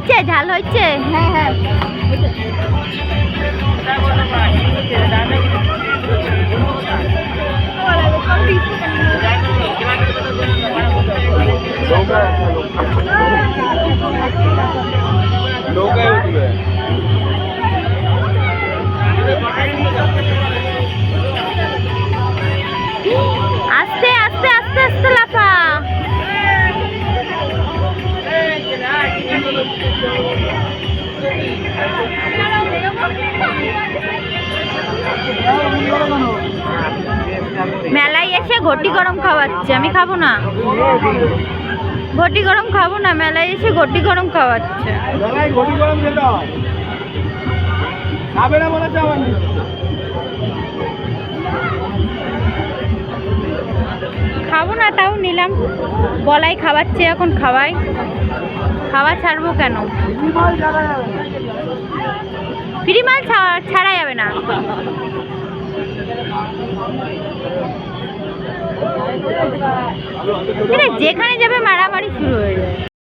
হয়েছে? ঝাল হয়েছে? হ্যাঁ হ্যাঁ আস্তে আস্তে আস্তে আস্তে লাফা। মেলায় এসে ঘটি গরম খাওয়াচ্ছে, আমি খাবো না। ঘটি গরম খাবো না, মেলায় এসে ঘটি গরম খাওয়াচ্ছে। ঘটি গরম খেতে হয়, খাবে না বলে চাওয়ার নেই। খাবো না তাও নিলাম, বলাই খাওয়াচ্ছে, এখন খাওয়াই, খাওয়া ছাড়বো কেন? ফ্রি মাল ছাড়া যাবে না। যেখানে যাবে মারামারি শুরু হয়ে যায়।